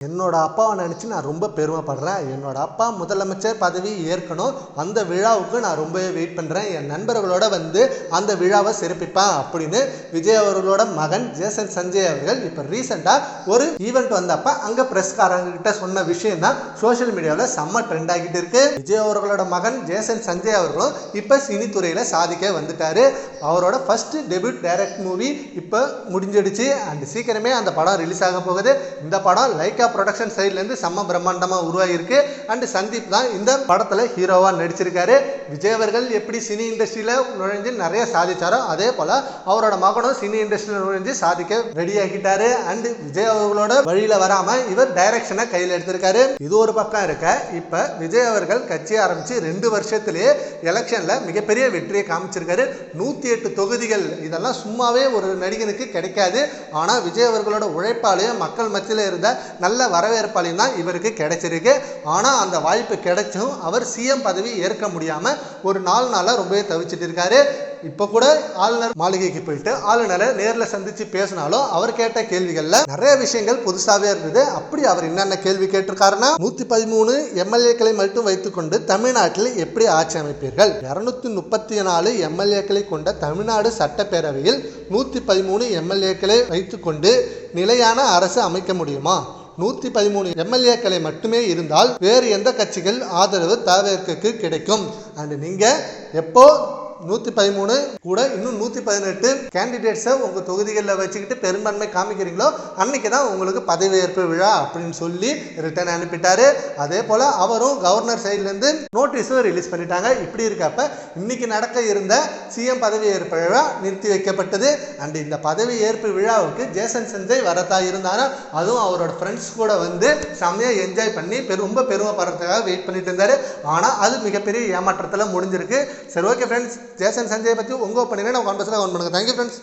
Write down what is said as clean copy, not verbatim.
என்னோட அப்பாவை நினச்சி நான் ரொம்ப பெருமைப்படுறேன். என்னோட அப்பா முதலமைச்சர் பதவி ஏற்கணும். அந்த விழாவுக்கு நான் ரொம்பவே வெயிட் பண்ணுறேன். என் நண்பர்களோட வந்து அந்த விழாவை சிறப்பிப்பேன் அப்படின்னு விஜய் அவர்களோட மகன் ஜேசன் சஞ்சய் அவர்கள் இப்போ ரீசெண்டாக ஒரு ஈவெண்ட் வந்தப்ப அங்கே பிரஸ்காரங்கிட்ட சொன்ன விஷயம் தான் சோஷியல் மீடியாவில் செம்ம ட்ரெண்ட் ஆகிட்டு இருக்கு. விஜய் அவர்களோட மகன் ஜேசன் சஞ்சய் அவர்களும் இப்போ சினித்துறையில் சாதிக்க வந்துட்டாரு. அவரோட ஃபர்ஸ்ட் டெபியூட் டைரக்ட் மூவி இப்போ முடிஞ்சிடுச்சு. அண்ட் சீக்கிரமே அந்த படம் ரிலீஸ் ஆக போகுது. இந்த படம் லைக்கா ப்ரொடக்ஷன் சைட்லேருந்து செம்ம பிரம்மாண்டமாக உருவாகிருக்கு. அண்ட் சந்தீப் தான் இந்த படத்தில் ஹீரோவாக நடிச்சிருக்காரு. விஜய் அவர்கள் எப்படி சினி இண்டஸ்ட்ரியில் நுழைஞ்சு நிறைய சாதிச்சாரோ அதே போல் அவரோட மகனும் சினி இண்டஸ்ட்ரியில் நுழைஞ்சு சாதிக்க ரெடி ஆகிட்டாரு. அண்ட் விஜய் அவர்களோட வழியில் வராமல் இவர் டைரக்ஷனை கையில் எடுத்திருக்காரு. இது ஒரு பக்கம் இருக்க, இப்போ விஜய் அவர்கள் கட்சி ஆரம்பித்து 2 வருஷத்துலேயே எலெக்ஷனில் மிகப்பெரிய வெற்றியை காமிச்சிருக்காரு. 108 தொகுதிகள். இதெல்லாம் சும்மாவே ஒரு நடிகனுக்கு கிடைக்காது. ஆனால் விஜய் அவர்களோட உழைப்பாலையும் மக்கள் மத்தியில் இருந்த நல்ல வரவேற்பாலையும் தான் இவருக்கு கிடைச்சிருக்கு. ஆனால் அந்த வாய்ப்பு கிடைச்சும் அவர் சிஎம் பதவி ஏற்க முடியாமல் ஒரு 4 நாளாக ரொம்பவே தவிச்சிட்டு இருக்காரு. இப்போ கூட ஆளுநர் மாளிகைக்கு போயிட்டு ஆளுநரை நேரில் சந்தித்து பேசினாலும் அவர் கேட்ட கேள்விகளில் நிறைய விஷயங்கள் புதுசாகவே இருந்தது. அப்படி அவர் என்னென்ன கேள்வி கேட்டிருக்காருன்னா, 113 எம்எல்ஏக்களை மட்டும் வைத்துக்கொண்டு தமிழ்நாட்டில் எப்படி ஆட்சி அமைப்பீர்கள்? 234 எம்எல்ஏக்களை கொண்ட தமிழ்நாடு சட்டப்பேரவையில் 113 எம்எல்ஏக்களை வைத்துக்கொண்டு நிலையான அரசு அமைக்க முடியுமா? 113 எம்எல்ஏக்களை மட்டுமே இருந்தால் வேறு எந்த கட்சிகள் ஆதரவு தாவேற்கு கிடைக்கும்? அண்ட் நீங்கள் எப்போ 113 கூட இன்னும் 118 கேண்டிடேட்ஸை உங்கள் தொகுதிகளில் வச்சுக்கிட்டு பெரும்பான்மை காமிக்கிறீங்களோ அன்னைக்கு தான் உங்களுக்கு பதவியேற்பு விழா அப்படின்னு சொல்லி ரிட்டர்ன் அனுப்பிட்டாரு. அதே போல் அவரும் கவர்னர் சைட்லேருந்து நோட்டீஸும் ரிலீஸ் பண்ணிட்டாங்க. இப்படி இருக்கப்ப இன்னைக்கு நடக்க இருந்த சிஎம் பதவியேற்பு விழா நிறுத்தி வைக்கப்பட்டது. அண்ட் இந்த பதவியேற்பு விழாவுக்கு ஜேசன் சஞ்சய் வரதா இருந்தாரா, அதுவும் அவரோட ஃப்ரெண்ட்ஸ் கூட வந்து செம்மையாக என்ஜாய் பண்ணி ரொம்ப பெருமைப்படுறதுக்காக வெயிட் பண்ணிட்டு இருந்தாரு. ஆனால் அது மிகப்பெரிய ஏமாற்றத்தில் முடிஞ்சிருக்கு. சரி, ஓகே ஃப்ரெண்ட்ஸ், ஜேசன் சஞ்சய் பற்றி உங்கள் ஒப்பீனியனை நம்ம கான்வர்சேஷனில் கமெண்ட் பண்ணுங்கள். Thank you friends.